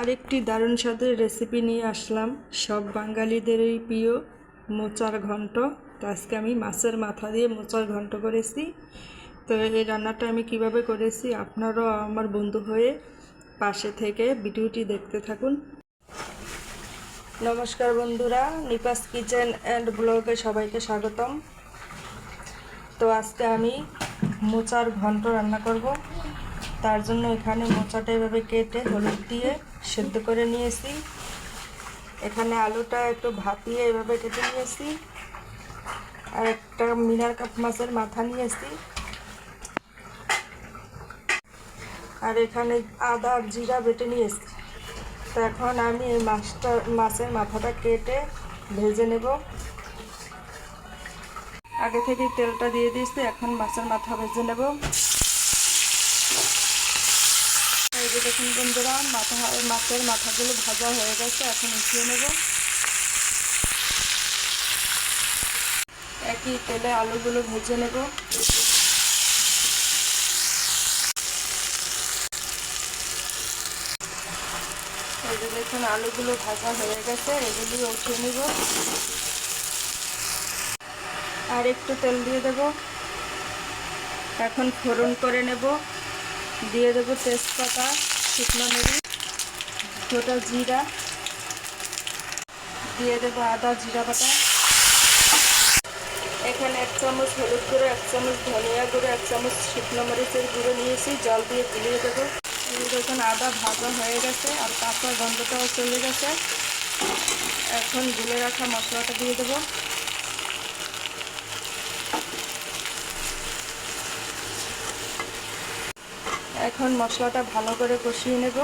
আরেকটি দারুণ স্বাদের রেসিপি নিয়ে আসলাম, সব বাঙালিদেরই প্রিয় মোচার ঘন্ট। তো আজকে আমি মাছের মাথা দিয়ে মোচার ঘন্ট করেছি। তো এই রান্নাটা আমি কিভাবে করেছি আপনারাও আমার বন্ধু হয়ে পাশে থেকে ভিডিওটি দেখতে থাকুন। নমস্কার বন্ধুরা, নিপাস কিচেন অ্যান্ড ব্লগে সবাইকে স্বাগতম। তো আজকে আমি মোচার ঘন্ট রান্না করব। তার জন্য এখানে মোচাটা এভাবে কেটে হলুদ দিয়ে সেদ্ধ করে নিয়েছি। এখানে আলুটা একটু ভাপিয়ে এভাবে কেটে নিয়েছি। আর একটা মিনার কাপ মাছের মাথা নিয়েছি। আর এখানে আদা আর জিরা বেটে নিয়েছি। তো এখন আমি এই মাছের মাথাটা কেটে ভেজে নেব। আগে থেকে তেলটা দিয়ে দিয়েছি, এখন মাছের মাথা ভেজে নেব। এই যে দেখুন বন্ধুরা, মাছের মাথাগুলো ভাজা হয়ে গেছে, এখন উঠিয়ে নেব। একই তেলে আলুগুলো ভেজে নেব। এই যে দেখুন আলুগুলো ভাজা হয়ে গেছে, এগুলি উঠিয়ে নেব। আর একটু তেল দিয়ে দেব। এখন ফোড়ন করে নেব। দিয়ে দেব তেজপাতা, শুকনো মরিচ, গোটা জিরা, দিয়ে দেব আদা জিরা বাটা। এখানে 1 চামচ হলুদ গুঁড়ো, 1 চামচ ধনিয়া গুঁড়ো, 1 চামচ শুকনো মরিচের গুঁড়ো নিয়েছি, জল দিয়ে গুলিয়ে দেবো। এই দেখুন আদা ভাজা হয়ে গেছে আর কাঁচা গন্ধটাও চলে গেছে। এখন গুলে রাখা মশলাটা দিয়ে দেবো। এখন মশলাটা ভালো করে কষিয়ে নেব।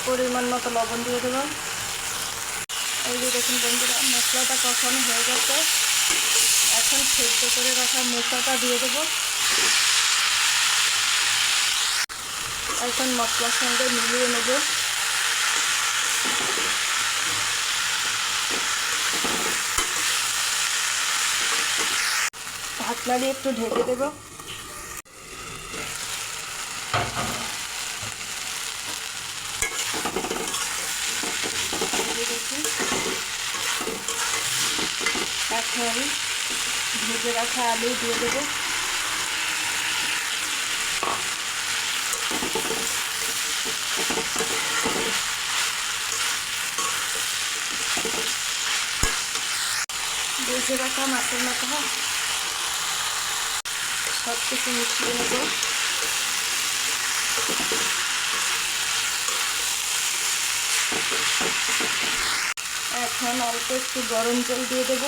পরিমাণ মতো লবণ দিয়ে দেবো। এই যে দেখুন বন্ধুরা, মশলাটা কষানো হয়ে গেছে। এখন সেদ্ধ করে রাখা মোচাটা দিয়ে দেবো। এখন মশলার সঙ্গে মিলিয়ে নেব। ঢাকনা দিয়ে একটু ঢেকে দেব। এখন ভেজে রাখা আলু দিয়ে দেবো। ভেজে রাখা মাছের মাথা সব কিছু মিশিয়ে নেব। এখন অল্প একটু গরম জল দিয়ে দেব।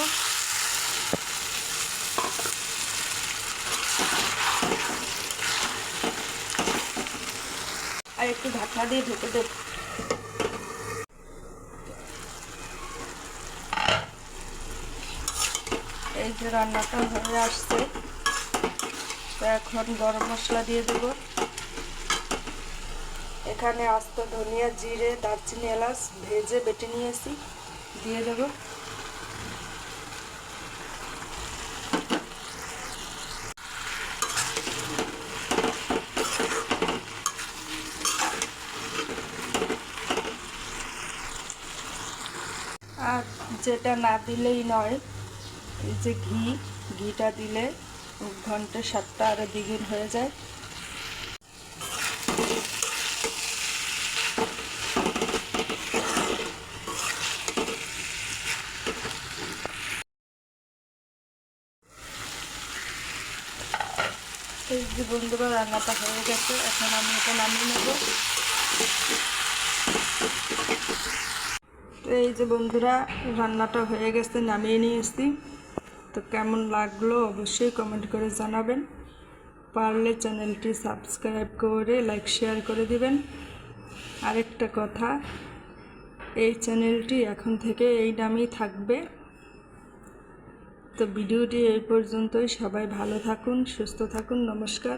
আর একটু ঢাকনা দিয়ে ঢেকে দেব। এই যে রান্নাটা হয়ে আসছে, তো এখন গরম মশলা দিয়ে দেব। এখানে আস্ত ধনিয়া, জিরে, দারচিনি, এলাচ ভেজে বেটে নিয়েছি, দিয়ে দেব। আর যেটা না দিলেই নয়, এই যে ঘিটা দিলে ঘন্টের স্বাদটা আরও দ্বিগুণ হয়ে যায়। এই যে বন্ধুরা, রান্নাটা হয়ে গেছে, এখন আমি এটা নামিয়ে নেব। তো এই যে বন্ধুরা, রান্নাটা হয়ে গেছে, নামিয়ে নিয়ে এসেছি। তো কেমন লাগলো অবশ্যই কমেন্ট করে জানাবেন। পারলে চ্যানেলটি সাবস্ক্রাইব করে লাইক শেয়ার করে দিবেন। আরেকটা কথা, এই চ্যানেলটি এখন থেকে এই নামেই থাকবে। তো ভিডিওটি এই পর্যন্তই। সবাই ভালো থাকুন, সুস্থ থাকুন। নমস্কার।